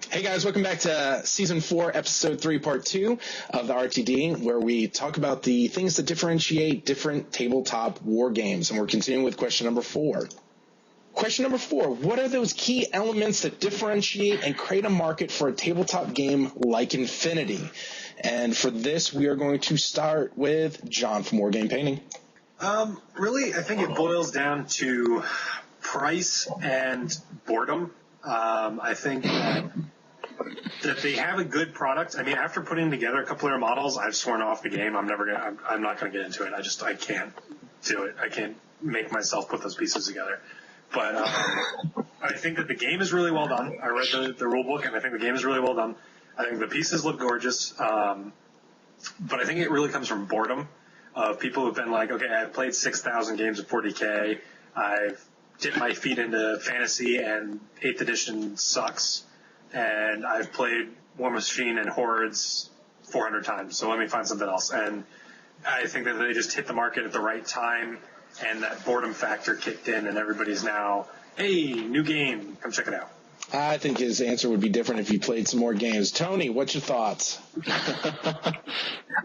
Hey guys, welcome back to Season 4, Episode 3, Part 2 of the RTD, where we talk about the things that differentiate different tabletop war games. And we're continuing with question number 4. Question number 4, what are those key elements that differentiate and create a market for a tabletop game like Infinity? And for this, we are going to start with John from Wargame Painting. Really, I think it boils down to price and boredom. I think that they have a good product. I mean, after putting together a couple of their models, I've sworn off the game. I'm not going to get into it. I can't do it. I can't make myself put those pieces together. But I think that the game is really well done. I read the rule book, and I think the game is really well done. I think the pieces look gorgeous. But I think it really comes from boredom of people who've been like, okay, I've played 6,000 games of 40K. I've dipped my feet into fantasy, and 8th edition sucks. And I've played War Machine and Hordes 400 times, so let me find something else. And I think that they just hit the market at the right time, and that boredom factor kicked in, and everybody's now, hey, new game, come check it out. I think his answer would be different if he played some more games. Tony, what's your thoughts?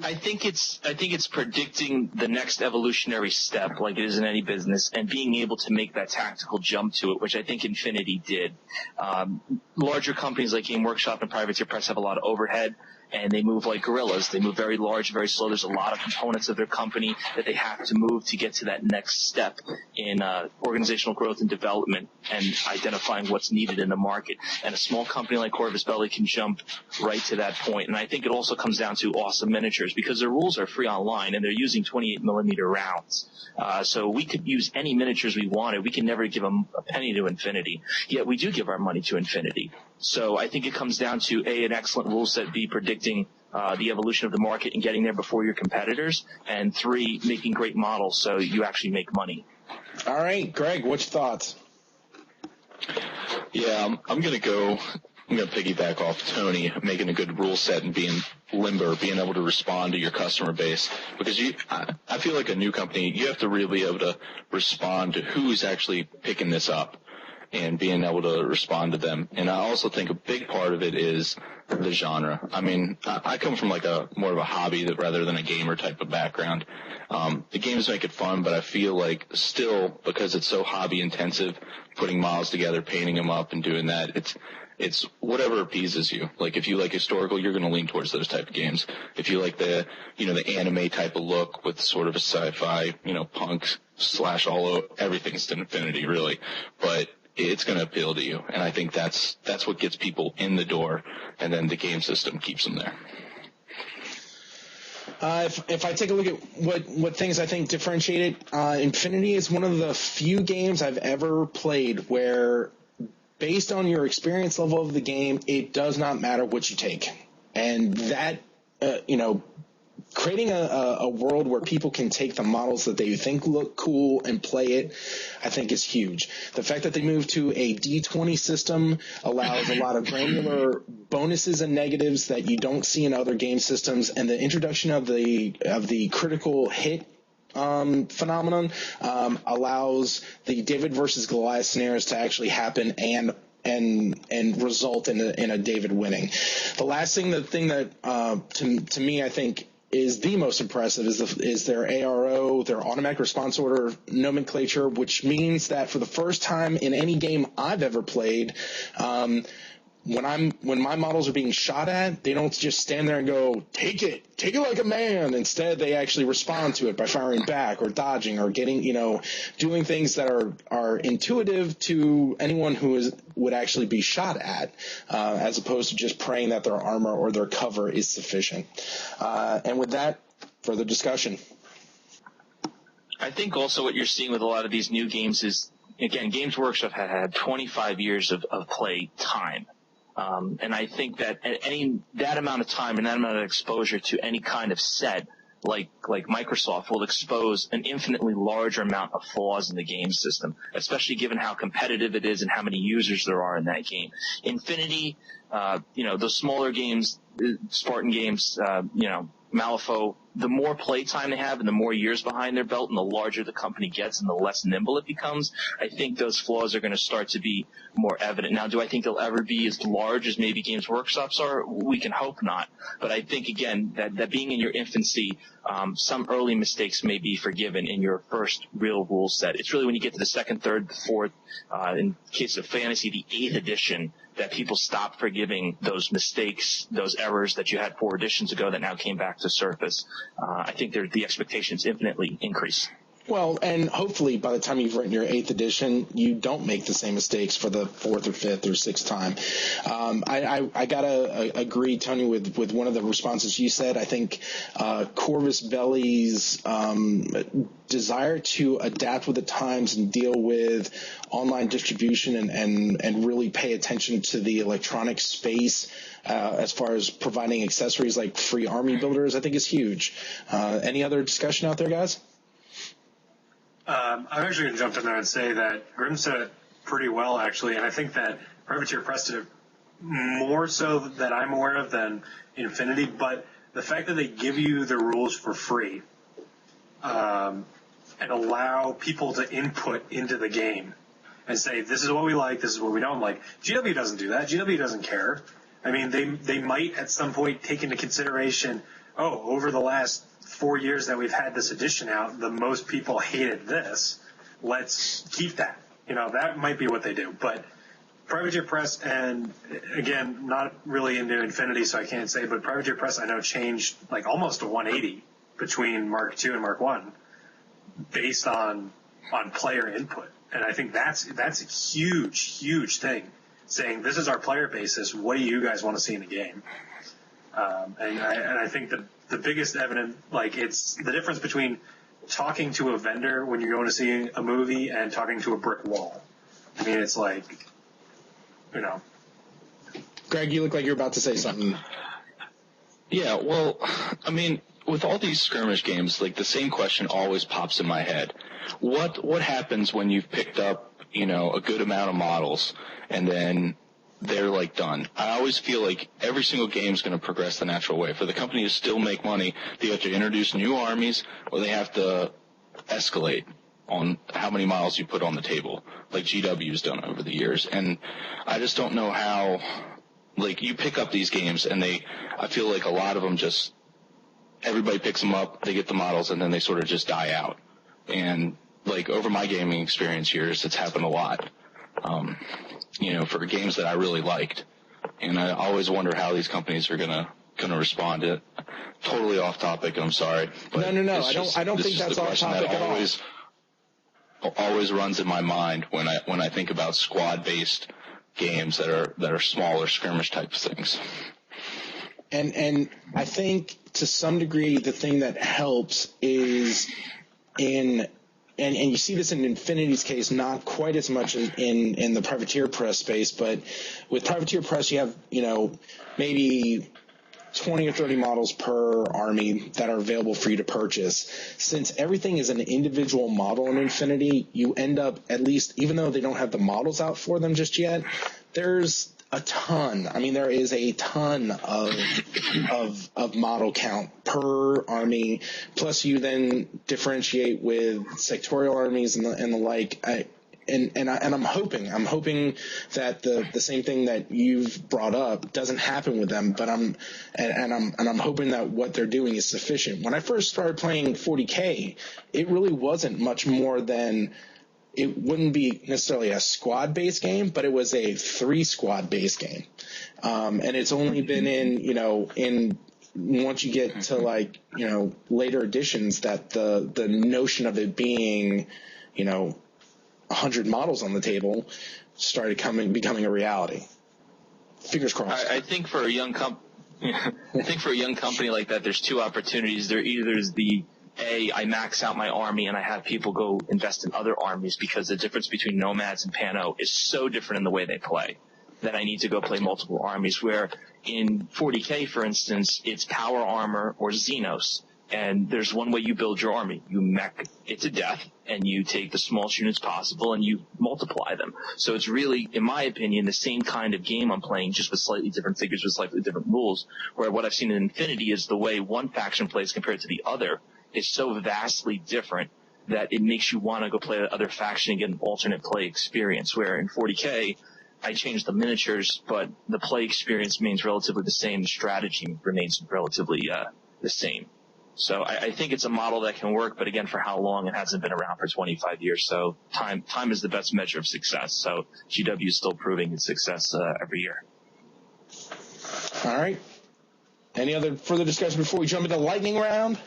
I think it's predicting the next evolutionary step, like it is in any business, and being able to make that tactical jump to it, which I think Infinity did. Larger companies like Game Workshop and Privateer Press have a lot of overhead, and they move like gorillas. They move very large, very slow. There's a lot of components of their company that they have to move to get to that next step in organizational growth and development and identifying what's needed in the market. And a small company like Corvus Belli can jump right to that point. And I think it also comes down to awesome miniatures, because their rules are free online and they're using 28mm rounds. So we could use any miniatures we wanted. We can never give them a penny to Infinity, yet we do give our money to Infinity. So I think it comes down to A, an excellent rule set, B, predicting the evolution of the market and getting there before your competitors, and 3, making great models so you actually make money. All right, Greg, what's your thoughts? Yeah, I'm going to piggyback off Tony, making a good rule set and being limber, being able to respond to your customer base. Because I feel like a new company, you have to really be able to respond to who's actually picking this up and being able to respond to them. And I also think a big part of it is the genre. I mean, I come from like more of a hobby rather than a gamer type of background. The games make it fun, but I feel like still, because it's so hobby intensive, putting models together, painting them up and doing that, it's whatever appeases you. Like if you like historical, you're going to lean towards those type of games. If you like the anime type of look with sort of a sci-fi, punk / everything's to Infinity really. But it's going to appeal to you, and I think that's what gets people in the door, and then the game system keeps them there. If I take a look at what things I think differentiate it, Infinity is one of the few games I've ever played where, based on your experience level of the game, it does not matter what you take. And that, creating a world where people can take the models that they think look cool and play it, I think is huge. The fact that they moved to a D20 system allows a lot of granular bonuses and negatives that you don't see in other game systems, and the introduction of the critical hit phenomenon allows the David versus Goliath scenarios to actually happen and result in a David winning. The last thing, to me I think is the most impressive is their ARO, their automatic response order nomenclature, which means that for the first time in any game I've ever played, when my models are being shot at, they don't just stand there and go, take it like a man. Instead, they actually respond to it by firing back or dodging or getting, doing things that are intuitive to anyone who would actually be shot at, as opposed to just praying that their armor or their cover is sufficient. And with that, further discussion. I think also what you're seeing with a lot of these new games is, again, Games Workshop had 25 years of play time. And I think that that amount of time and that amount of exposure to any kind of set, like Microsoft, will expose an infinitely larger amount of flaws in the game system, especially given how competitive it is and how many users there are in that game. Infinity, those smaller games, Spartan games, Malifaux, the more play time they have and the more years behind their belt and the larger the company gets and the less nimble it becomes, I think those flaws are going to start to be more evident. Now, do I think they'll ever be as large as maybe Games Workshops are? We can hope not. But I think, again, that being in your infancy, some early mistakes may be forgiven in your first real rule set. It's really when you get to the second, third, fourth, in case of fantasy, the 8th edition, that people stop forgiving those mistakes, those errors that you had 4 editions ago that now came back to surface. I think the expectations infinitely increase. Well, and hopefully by the time you've written your 8th edition, you don't make the same mistakes for the 4th or 5th or 6th time. I gotta agree, Tony, with one of the responses you said. I think Corvus Belli's desire to adapt with the times and deal with online distribution and really pay attention to the electronic space as far as providing accessories like free army builders, I think is huge. Any other discussion out there, guys? I'm actually going to jump in there and say that Grim said it pretty well, actually, and I think that Privateer Press did it more so that I'm aware of than Infinity, but the fact that they give you the rules for free and allow people to input into the game and say, this is what we like, this is what we don't like. GW doesn't do that. GW doesn't care. I mean, they might at some point take into consideration, over the last 4 years that we've had this edition out, the most people hated this. Let's keep that. That might be what they do. But Privateer Press, and again, not really into Infinity, so I can't say, but Privateer Press I know changed like almost a 180 between Mark II and Mark I based on player input. And I think that's a huge, huge thing, saying this is our player basis. What do you guys want to see in the game? And I think that the biggest evidence, it's the difference between talking to a vendor when you're going to see a movie and talking to a brick wall. I mean, it's like, Greg, you look like you're about to say something. Yeah, well, I mean, with all these skirmish games, the same question always pops in my head. What happens when you've picked up, a good amount of models and then they're done? I always feel like every single game is going to progress the natural way. For the company to still make money, they have to introduce new armies or they have to escalate on how many models you put on the table, like GW's done over the years. And I just don't know how, you pick up these games and I feel like a lot of them just, everybody picks them up, they get the models, and then they sort of just die out. And over my gaming experience years, it's happened a lot. For games that I really liked. And I always wonder how these companies are gonna respond. It totally off topic, I'm sorry. But no. I don't think that's off topic at all. Always runs in my mind when I think about squad based games that are smaller skirmish type things. And I think to some degree the thing that helps is and you see this in Infinity's case, not quite as much in the Privateer Press space, but with Privateer Press you have, maybe 20 or 30 models per army that are available for you to purchase. Since everything is an individual model in Infinity, you end up, at least, even though they don't have the models out for them just yet, there's a ton. I mean, there is a ton of model count per army. Plus, you then differentiate with sectorial armies and the like. I'm hoping that the same thing that you've brought up doesn't happen with them. But I'm hoping that what they're doing is sufficient. When I first started playing 40K, it really wasn't much more than. It wouldn't be necessarily a squad-based game, but it was a 3-squad-based game. And it's only been in once you get to later editions that the notion of it being, 100 models on the table started becoming a reality. Fingers crossed. I think for a young company like that, there's 2 opportunities. There's I max out my army and I have people go invest in other armies because the difference between Nomads and Pano is so different in the way they play that I need to go play multiple armies, where in 40K, for instance, it's Power Armor or Xenos. And there's one way you build your army. You mech it to death, and you take the smallest units possible, and you multiply them. So it's really, in my opinion, the same kind of game I'm playing, just with slightly different figures with slightly different rules, where what I've seen in Infinity is the way one faction plays compared to the other is so vastly different that it makes you want to go play the other faction and get an alternate play experience, where in 40K, I changed the miniatures, but the play experience remains relatively the same. The strategy remains relatively the same. So I think it's a model that can work, but again, for how long? It hasn't been around for 25 years. So time is the best measure of success. So GW is still proving its success every year. All right. Any other further discussion before we jump into the lightning round?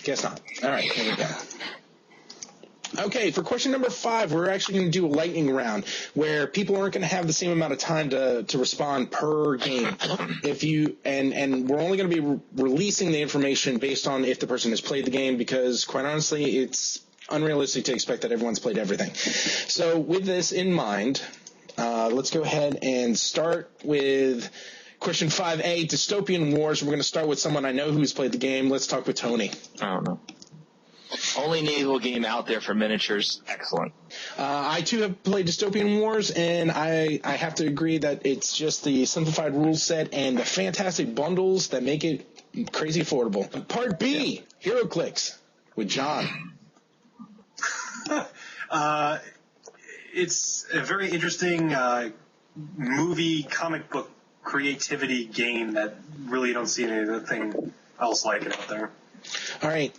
Guess not. All right, here we go. Okay, for question number 5, we're actually going to do a lightning round where people aren't going to have the same amount of time to respond per game. And we're only going to be releasing the information based on if the person has played the game, because quite honestly, it's unrealistic to expect that everyone's played everything. So with this in mind, let's go ahead and start with question 5A, Dystopian Wars. We're going to start with someone I know who's played the game. Let's talk with Tony. I don't know. Only naval game out there for miniatures. Excellent. I, too, have played Dystopian Wars, and I have to agree that it's just the simplified rules set and the fantastic bundles that make it crazy affordable. Part B, HeroClix with John. It's a very interesting movie, comic book creativity game that really don't see anything else like it out there. All right.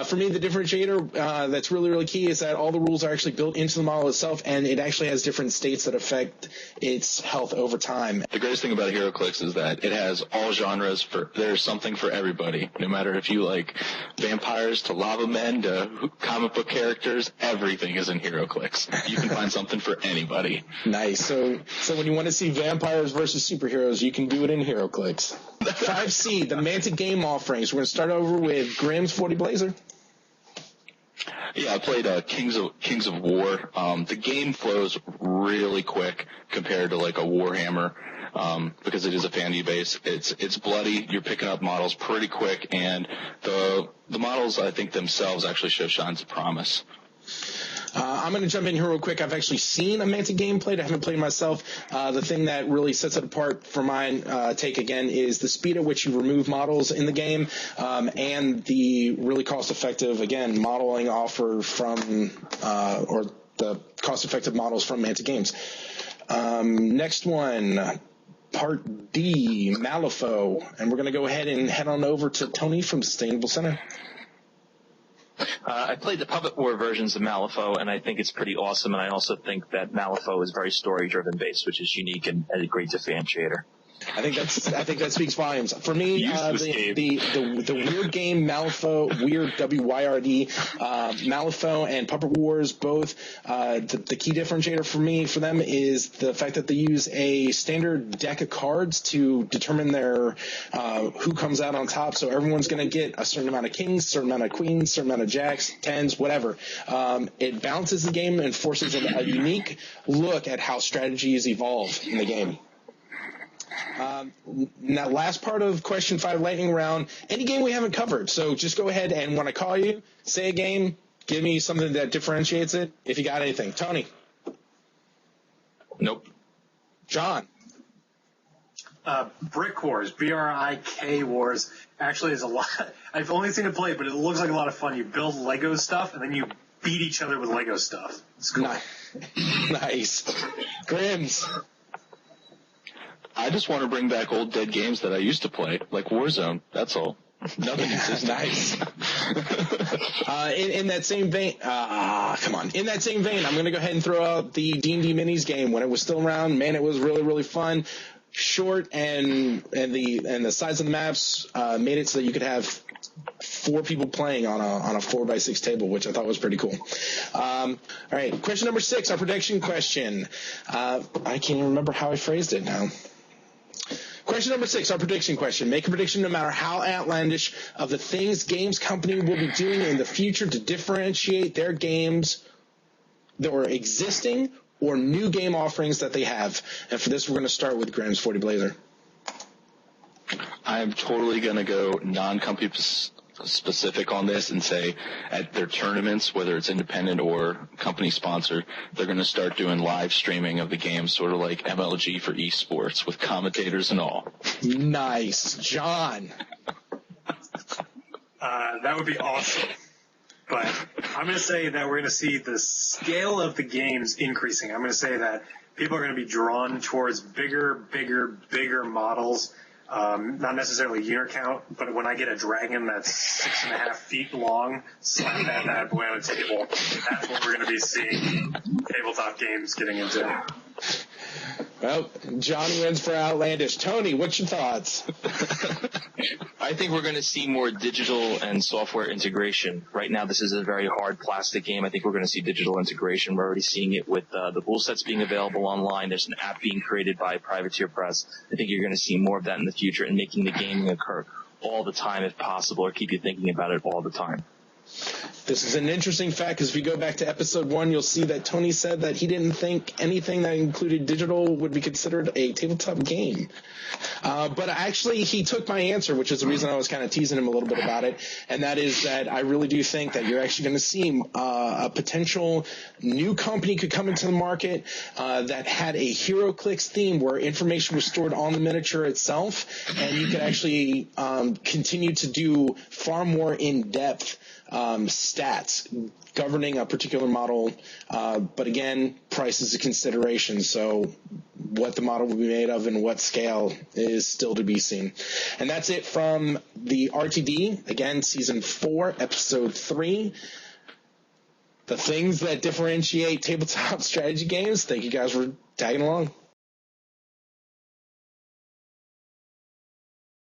For me, the differentiator that's really, really key is that all the rules are actually built into the model itself, and it actually has different states that affect its health over time. The greatest thing about HeroClix is that it has all genres. There's something for everybody. No matter if you like vampires to lava men to comic book characters, everything is in HeroClix. You can find something for anybody. Nice. So when you want to see vampires versus superheroes, you can do it in HeroClix. 5C, the Mantic game offerings. We're going to start over with Grimm's 40 Blazer. Yeah, I played Kings of War. The game flows really quick compared to like a Warhammer, because it is a fantasy base. It's bloody. You're picking up models pretty quick, and the models, I think, themselves actually show signs of promise. I'm going to jump in here real quick. I've actually seen a Mantic game played. I haven't played it myself. The thing that really sets it apart for my take, again, is the speed at which you remove models in the game, and the really cost-effective, again, modeling offer from or the cost-effective models from Mantic games. Next one, Part D, Malifaux. And we're going to go ahead and head on over to Tony from Sustainable Center. I played the Puppet War versions of Malifaux, and I think it's pretty awesome. And I also think that Malifaux is very story-driven based, which is unique and a great differentiator. I think that speaks volumes. For me, the weird game Malifaux, weird WYRD, Malifaux and Puppet Wars, both the key differentiator for them is the fact that they use a standard deck of cards to determine their who comes out on top. So everyone's going to get a certain amount of kings, certain amount of queens, certain amount of jacks, tens, whatever. It balances the game and forces a unique look at how strategies evolve in the game. Now, last part of question 5 lightning round, any game we haven't covered. So just go ahead and when I call you, say a game, give me something that differentiates it. If you got anything. Tony. Nope. John. Brick Wars, BRIK Wars, actually is a lot. I've only seen it play, but it looks like a lot of fun. You build Lego stuff, and then you beat each other with Lego stuff. It's cool. Nice. Grimm's. I just want to bring back old dead games that I used to play, like Warzone. That's all. Nothing exists. Nice. In that same vein, In that same vein, I'm going to go ahead and throw out the D&D Minis game when it was still around. Man, it was really, really fun. Short and the size of the maps made it so that you could have 4 people playing on a 4x6 table, which I thought was pretty cool. All right, question number 6, our prediction question. I can't even remember how I phrased it now. Question number 6, our prediction question. Make a prediction no matter how outlandish of the things games company will be doing in the future to differentiate their games that are existing or new game offerings that they have. And for this, we're going to start with Grimm's 40 Blazer. I'm totally going to go non-company specific on this and say at their tournaments, whether it's independent or company sponsored, they're going to start doing live streaming of the game, sort of like MLG for esports with commentators and all. Nice. John. That would be awesome. But I'm going to say that we're going to see the scale of the games increasing. I'm going to say that people are going to be drawn towards bigger models. Not necessarily unit count, but when I get a dragon that's 6.5 feet long, slap that bad boy on a table, that's what we're going to be seeing tabletop games getting into. Well, Johnny wins for Outlandish. Tony, what's your thoughts? I think we're going to see more digital and software integration. Right now, this is a very hard plastic game. I think we're going to see digital integration. We're already seeing it with the rule sets being available online. There's an app being created by Privateer Press. I think you're going to see more of that in the future and making the gaming occur all the time if possible, or keep you thinking about it all the time. This is an interesting fact because if you go back to episode 1, you'll see that Tony said that he didn't think anything that included digital would be considered a tabletop game. But actually, he took my answer, which is the reason I was kind of teasing him a little bit about it, and that is that I really do think that you're actually going to see a potential new company could come into the market that had a HeroClix theme where information was stored on the miniature itself, and you could actually continue to do far more in-depth stats governing a particular model, but again, price is a consideration, so what the model will be made of and what scale is still to be seen. And that's it from the RTD, again, Season 4, Episode 3, the things that differentiate tabletop strategy games. Thank you guys for tagging along.